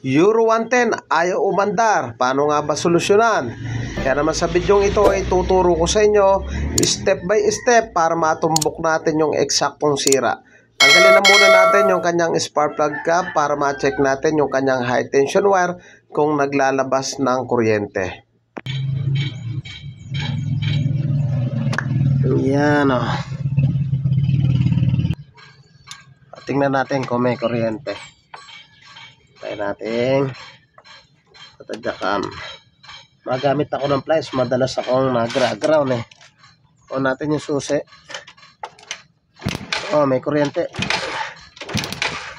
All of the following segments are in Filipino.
Euro 110 ayaw umandar. Paano nga ba solusyonan? Kaya naman sa bidyong ito ay tuturo ko sa inyo step by step para matumbok natin yung eksaktong sira. Tanggalin na muna natin yung kanyang spark plug cap para ma-check natin yung kanyang high tension wire kung naglalabas ng kuryente. Yan o. Tingnan natin kung may kuryente. Tayo natin patadyakan. Magamit ako ng pliers, madalas akong nag-ground eh. O natin yung susi. May kuryente.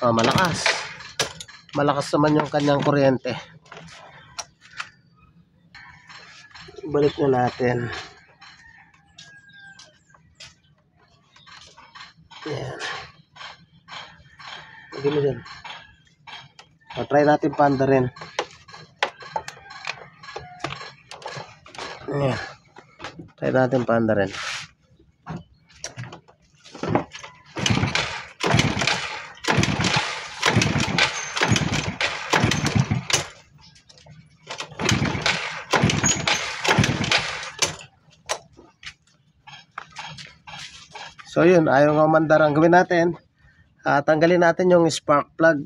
Malakas. Malakas naman yung kanyang kuryente. Balik na natin. Yan. Lagyan mo dyan. Try natin panda rin. Yan. Try natin panda rin. So yun, ayaw nga umandar. Ang gawin natin, tanggalin natin yung spark plug.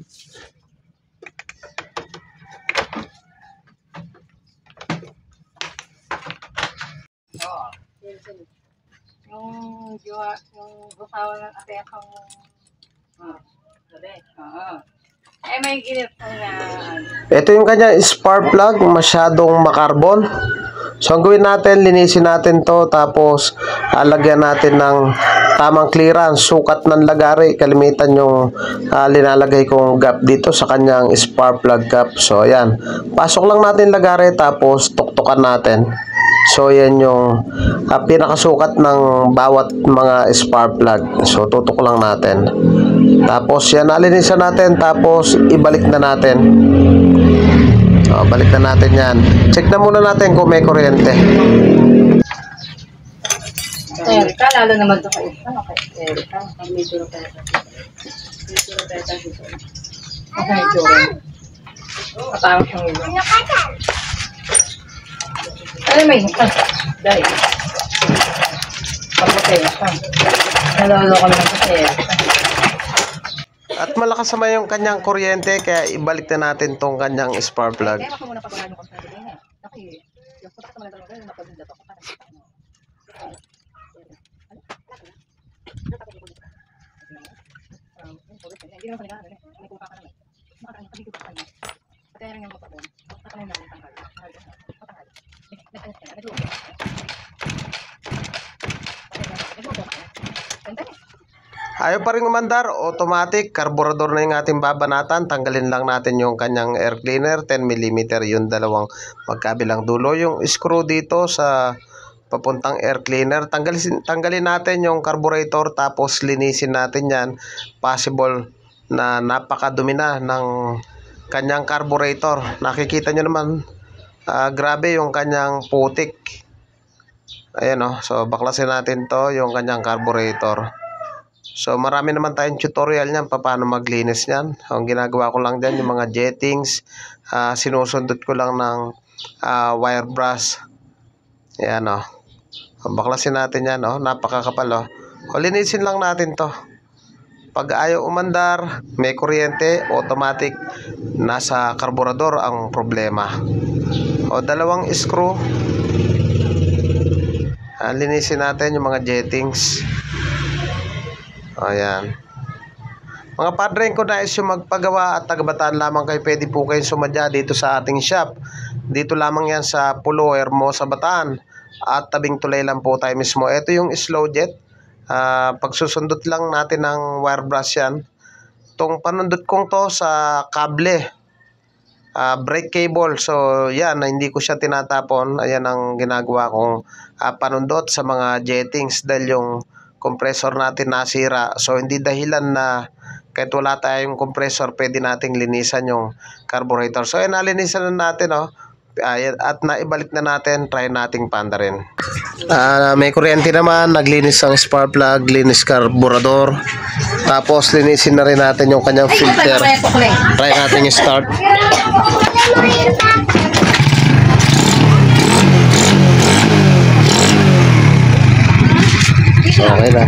Yung gusawa ng ate akong may ginip ko nga. Ito yung kanya spark plug, masyadong makarbon. So ang gawin natin, linisin natin to, tapos lagyan natin ng tamang clearance, sukat ng lagari. Kalimitan yung linalagay kong gap dito sa kanyang spark plug cap. So ayan, pasok lang natin lagari, tapos tuktukan natin. So yan yung pinakasukat ng bawat mga spark plug. So tutok lang natin. Tapos yan, alinisan natin, tapos ibalik na natin. Balik na natin yan. Check na muna natin kung may kuryente. Erika, lalo naman ito kay Erika. May turopeta. May turopeta dito. Okay, Joey. Patawag siyang ilo. Ano may hita? Dahil. Pagpapaya ka. Nalolo ko naman sa Erika. At malakas naman yung kanyang kuryente, kaya ibalik na natin tong kanyang spark plug. Kaya ako muna pagkakano ko sa akin eh. Okay. Yung putak naman talaga yung napaganda to. Hindi naman pala may kuha ka naman. Makakain pa dito pa kayo. Pati yung mga doon. Nakakain namin tanggal. Patanggal. Nag-alas ka na. Nag-uwi. Ayaw pa rin umandar, automatic, carburetor na yung ating babanatan. Tanggalin lang natin yung kanyang air cleaner, 10mm yung dalawang magkabilang dulo. Yung screw dito sa papuntang air cleaner, tanggalin natin yung carburetor, tapos linisin natin yan. Possible na napakadumi na ng kanyang carburetor. Nakikita nyo naman, grabe yung kanyang putik. Ayan o, so baklasin natin to, yung kanyang carburetor. So marami naman tayong tutorial niyan paano maglinis niyan. Ang ginagawa ko lang diyan yung mga jettings, sinusundot ko lang ng wire brush. Ayan o. Baklasin natin yan o, napakakapal o. Linisin lang natin to. Pag ayaw umandar, may kuryente, automatic nasa karburador ang problema. O dalawang screw. Linisin natin yung mga jettings. Ayan. Mga padre, kung nais yung magpagawa at tagabataan lamang kayo, pwede po kayong sumadya dito sa ating shop. Dito lamang yan sa Pulo, Hermosa, Bataan. At tabing tulay lang po tayo mismo. Ito yung slow jet. Pagsusundot lang natin ng wire brush yan. Itong panundot kong to sa kable. Brake cable. So yan, hindi ko siya tinatapon. Ayan ang ginagawa kong panundot sa mga jettings dahil yung compressor natin nasira. So hindi dahilan na kahit wala tayong compressor, pwede nating linisan yung carburetor. So nalinisan na natin at naibalik na natin, try nating panda rin. May kuryente naman, naglinis ang spark plug, linis carburetor. Tapos linisin na rin natin yung kanyang filter. Try natin yung start. Okay na.